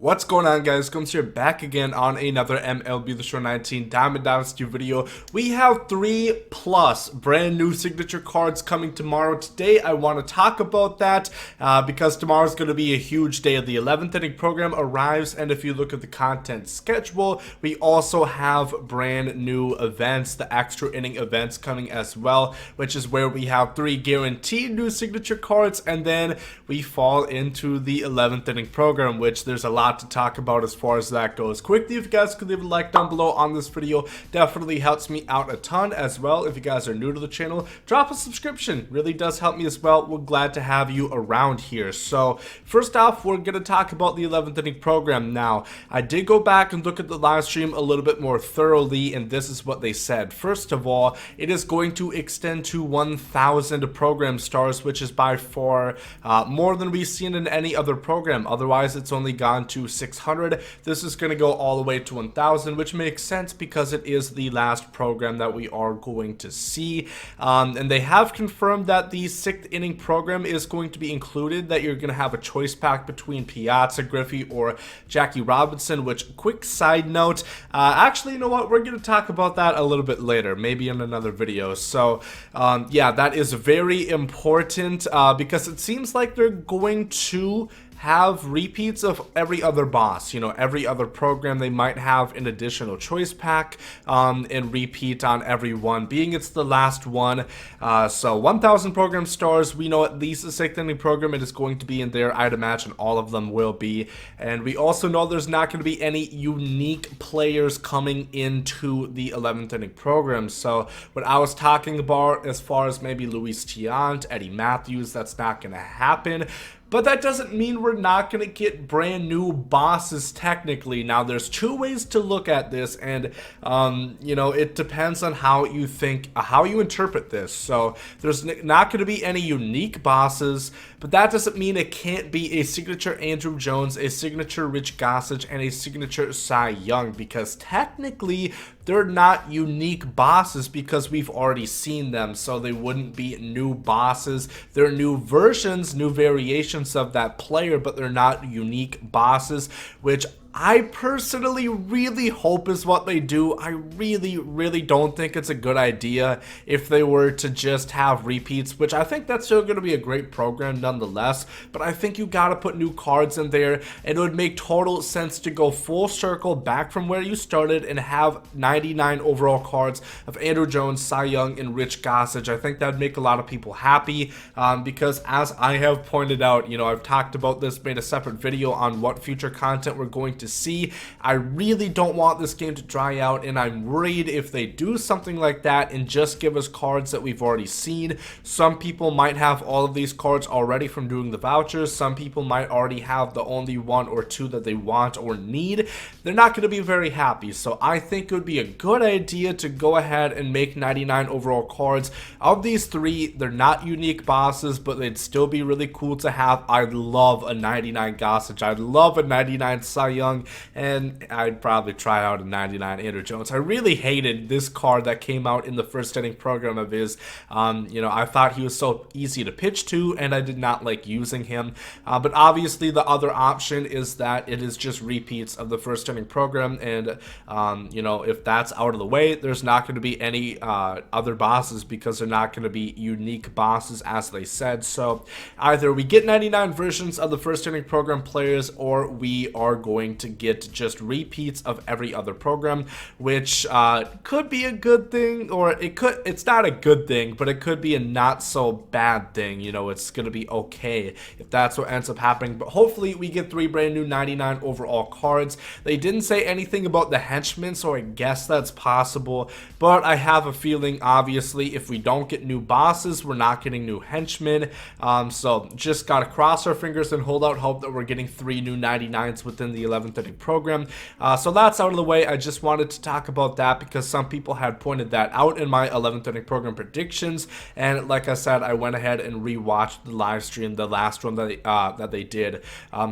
What's going on, guys? Gomes here, back again on another MLB The Show 19 Diamond Dynasty video. We have 3+ brand new signature cards coming tomorrow. Today I want to talk about that because tomorrow's going to be a huge day. The 11th inning program arrives, and if you look at the content schedule, we also have brand new events, the extra inning events coming as well, which is where we have 3 guaranteed new signature cards, and then we fall into the 11th inning program, which there's a lot to talk about as far as that goes. Quickly, if you guys could leave a like down below on this video, definitely helps me out a ton. As well, if you guys are new to the channel, drop a subscription, really does help me as well. We're glad to have you around here. So first off, we're going to talk about the 11th inning program. Now, I did go back and look at the live stream a little bit more thoroughly, and this is what they said. First of all, it is going to extend to 1,000 program stars, which is by far more than we've seen in any other program. Otherwise, it's only gone to 600. This is going to go all the way to 1,000, which makes sense because it is the last program that we are going to see. And they have confirmed that the 6th inning program is going to be included, that you're going to have a choice pack between Piazza, Griffey, or Jackie Robinson, which, quick side note, actually, you know what, we're going to talk about that a little bit later, maybe in another video. So yeah, that is very important because it seems like they're going to have repeats of every other boss, you know, every other program. They might have an additional choice pack and repeat on every one, being it's the last one. So 1,000 program stars, we know at least the 6th inning program, it is going to be in there. I'd imagine all of them will be. And we also know there's not going to be any unique players coming into the 11th inning program. So what I was talking about as far as maybe Luis Tiant, Eddie Matthews, that's not going to happen. But that doesn't mean we're not going to get brand new bosses technically. Now, there's 2 ways to look at this, and you know, it depends on how you think, how you interpret this. So there's not going to be any unique bosses, but that doesn't mean it can't be a signature Andrew Jones, a signature Rich Gossage, and a signature Cy Young, because technically they're not unique bosses because we've already seen them, so they wouldn't be new bosses. They're new versions, new variations of that player, but they're not unique bosses, which I personally really hope is what they do. I really don't think it's a good idea if they were to just have repeats, which I think that's still going to be a great program nonetheless, but I think you got to put new cards in there, and it would make total sense to go full circle back from where you started and have 99 overall cards of Andrew Jones, Cy Young, and Rich Gossage. I think that would make a lot of people happy because, as I have pointed out, you know, I've talked about this, made a separate video on what future content we're going to see. I really don't want this game to dry out, and I'm worried if they do something like that and just give us cards that we've already seen. Some people might have all of these cards already from doing the vouchers. Some people might already have the only 1 or 2 that they want or need. They're not going to be very happy, so I think it would be a good idea to go ahead and make 99 overall cards. Of these 3, they're not unique bosses, but they'd still be really cool to have. I'd love a 99 Gossage. I'd love a 99 Cy Young, and I'd probably try out a 99 Andrew Jones. I really hated this card that came out in the 1st inning program of his. You know, I thought he was so easy to pitch to, and I did not like using him. But obviously, the other option is that it is just repeats of the 1st inning program, and you know, if that's out of the way, there's not going to be any other bosses because they're not going to be unique bosses, as they said. So either we get 99 versions of the 1st inning program players, or we are going to get just repeats of every other program, which could be a good thing, or it's not a good thing, but it could be a not so bad thing. You know, it's gonna be okay if that's what ends up happening. But hopefully we get 3 brand new 99 overall cards. They didn't say anything about the henchmen, so I guess that's possible, but I have a feeling, obviously, if we don't get new bosses, we're not getting new henchmen. So just gotta cross our fingers and hold out hope that we're getting 3 new 99s within the 11th 11th inning program. So that's out of the way. I just wanted to talk about that because some people had pointed that out in my 11th inning program predictions, and like I said, I went ahead and rewatched the live stream, the last one that they did.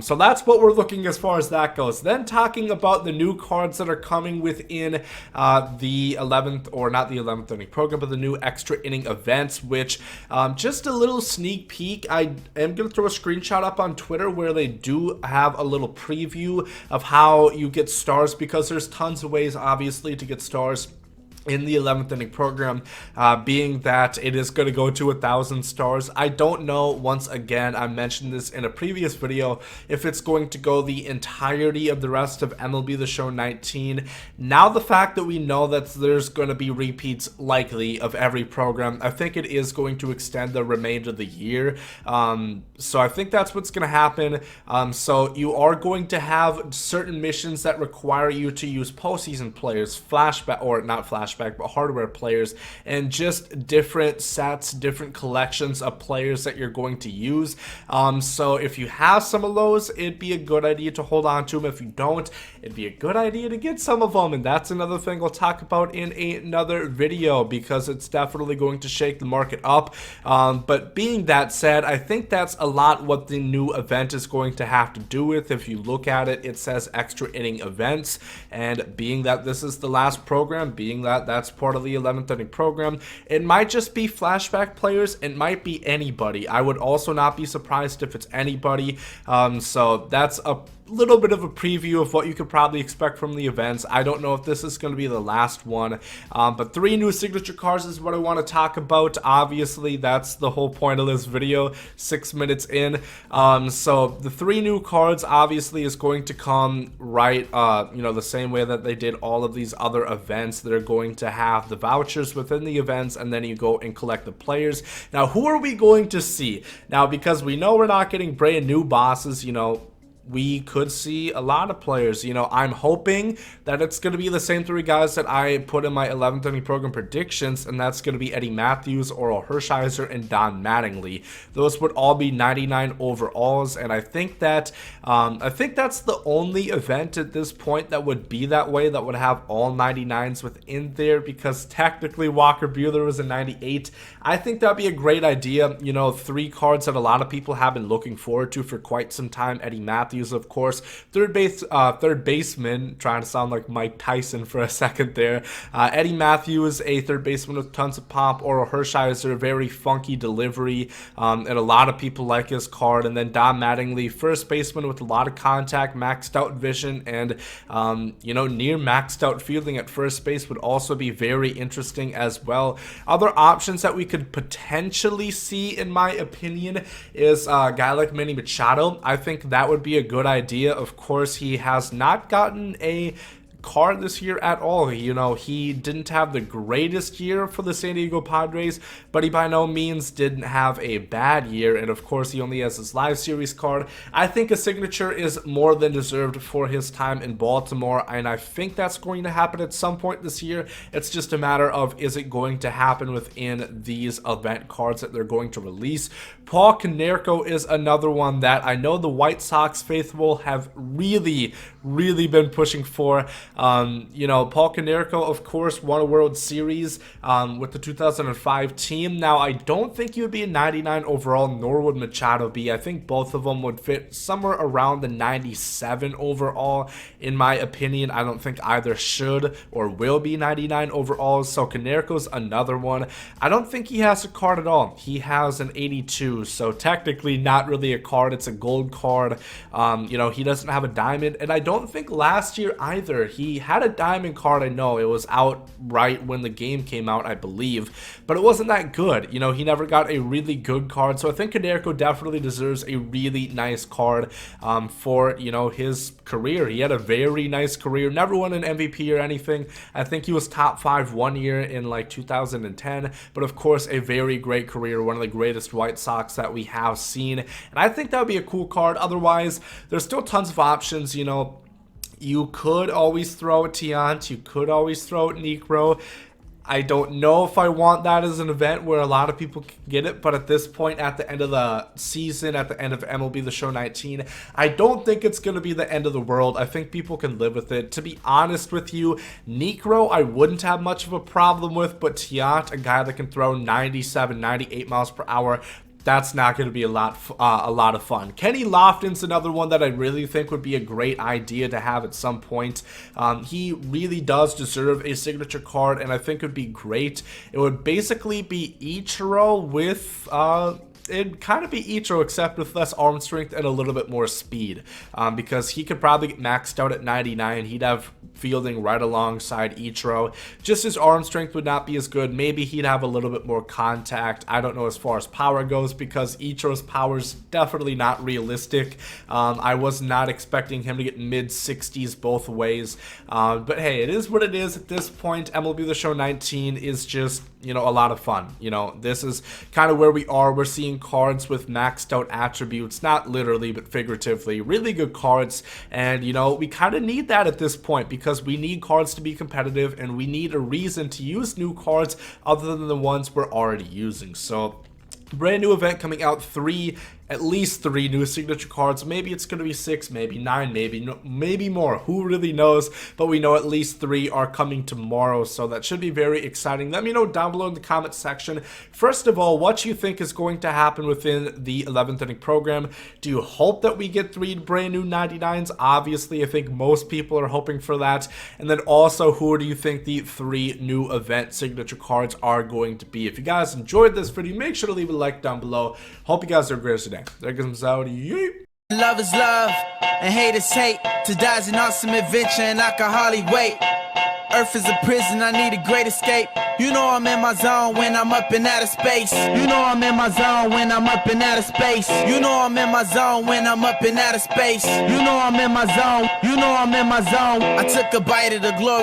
So that's what we're looking as far as that goes. Then talking about the new cards that are coming within the 11th, or not the 11th inning program, but the new extra inning events, which just a little sneak peek. I am going to throw a screenshot up on Twitter where they do have a little preview of how you get stars, because there's tons of ways obviously to get stars in the 11th inning program, being that it is going to go to 1,000 stars. I don't know, once again, I mentioned this in a previous video, if it's going to go the entirety of the rest of MLB The Show 19. Now the fact that we know that there's going to be repeats likely of every program, I think it is going to extend the remainder of the year. So I think that's what's going to happen. So you are going to have certain missions that require you to use postseason players, flashback, or not flashback, but hardware players, and just different sets, different collections of players that you're going to use. So if you have some of those, it'd be a good idea to hold on to them. If you don't, it'd be a good idea to get some of them, and that's another thing we'll talk about in another video, because it's definitely going to shake the market up. But being that said, I think that's a lot what the new event is going to have to do with. If you look at it, it says extra inning events, and being that this is the last program, being that that's part of the 11th inning program, it might just be flashback players. It might be anybody. I would also not be surprised if it's anybody. So that's a little bit of a preview of what you could probably expect from the events. I don't know if this is going to be the last one, but 3 new signature cards is what I want to talk about. Obviously, that's the whole point of this video, 6 minutes in. So the 3 new cards obviously is going to come right, the same way that they did all of these other events. They're going to have the vouchers within the events, and then you go and collect the players. Now, who are we going to see? Now, because we know we're not getting brand new bosses, we could see a lot of players. I'm hoping that it's going to be the same 3 guys that I put in my 11th inning program predictions, and that's going to be Eddie Matthews, Oral Hershiser, and Don Mattingly. Those would all be 99 overalls, and I think that's the only event at this point that would be that way, that would have all 99s within there, because technically Walker Buehler was a 98. I think that'd be a great idea. 3 cards that a lot of people have been looking forward to for quite some time. Eddie Matthews, of course, third baseman, trying to sound like Mike Tyson for a second there. Eddie Matthews, a third baseman with tons of pop. Oral Hershiser, very funky delivery, and a lot of people like his card. And then Don Mattingly, first baseman with a lot of contact, maxed out vision, and near maxed out fielding at first base would also be very interesting as well. Other options that we could potentially see, in my opinion, is a guy like Manny Machado. I think that would be a good idea. Of course, he has not gotten a card this year at all. He didn't have the greatest year for the San Diego Padres, but he by no means didn't have a bad year, and of course he only has his live series card. I think a signature is more than deserved for his time in Baltimore, and I think that's going to happen at some point this year. It's just a matter of, is it going to happen within these event cards that they're going to release. Paul Konerko is another one that I know the White Sox faithful have really been pushing for. Paul Konerko, of course, won a World Series with the 2005 team. Now, I don't think he would be a 99 overall, nor would Machado be. I think both of them would fit somewhere around the 97 overall, in my opinion. I don't think either should or will be 99 overall, so Konerko's another one. I don't think he has a card at all. He has an 82, so technically not really a card. It's a gold card. He doesn't have a diamond, and I don't think last year either. He had a diamond card. I know it was out right when the game came out, I believe, but it wasn't that good. He never got a really good card, so I think Konerko definitely deserves a really nice card for his career. He had a very nice career, never won an MVP or anything. I think he was top 5 one year in like 2010, but of course a very great career, one of the greatest White Sox that we have seen, and I think that would be a cool card. Otherwise, there's still tons of options. You could always throw Tiant, you could always throw Necro. I don't know if I want that as an event where a lot of people can get it, but at this point, at the end of the season, at the end of MLB The Show 19, I don't think it's going to be the end of the world. I think people can live with it. To be honest with you, Necro, I wouldn't have much of a problem with, but Tiant, a guy that can throw 97, 98 miles per hour, that's not going to be a lot of fun. Kenny Lofton's another one that I really think would be a great idea to have at some point. He really does deserve a signature card, and I think it would be great. It would basically be Ichiro with it'd kind of be Ichiro except with less arm strength and a little bit more speed, because he could probably get maxed out at 99. He'd have fielding right alongside Ichiro. Just his arm strength would not be as good. Maybe he'd have a little bit more contact. I don't know as far as power goes, because Ichiro's power is definitely not realistic. I was not expecting him to get mid-60s both ways, but hey, it is what it is at this point. MLB The Show 19 is just, you know, a lot of fun. You know, this is kind of where we are. We're seeing cards with maxed out attributes, not literally but figuratively, really good cards, and you know, we kind of need that at this point, because we need cards to be competitive, and we need a reason to use new cards other than the ones we're already using. So brand new event coming out, at least three new signature cards. Maybe it's going to be 6, maybe 9, maybe more. Who really knows? But we know at least 3 are coming tomorrow, so that should be very exciting. Let me know down below in the comment section, first of all, what you think is going to happen within the 11th inning program. Do you hope that we get 3 brand new 99s? Obviously, I think most people are hoping for that. And then also, who do you think the 3 new event signature cards are going to be? If you guys enjoyed this video, make sure to leave a like down below. Hope you guys are great today. There goes out. Love is love and hate is hate. To die is an awesome adventure and I can hardly wait. Earth is a prison, I need a great escape. You know I'm in my zone when I'm up in outer space. You know I'm in my zone when I'm up in outer space. You know I'm in my zone when I'm up in outer space. You know I'm in my zone. You know I'm in my zone. I took a bite of the glory.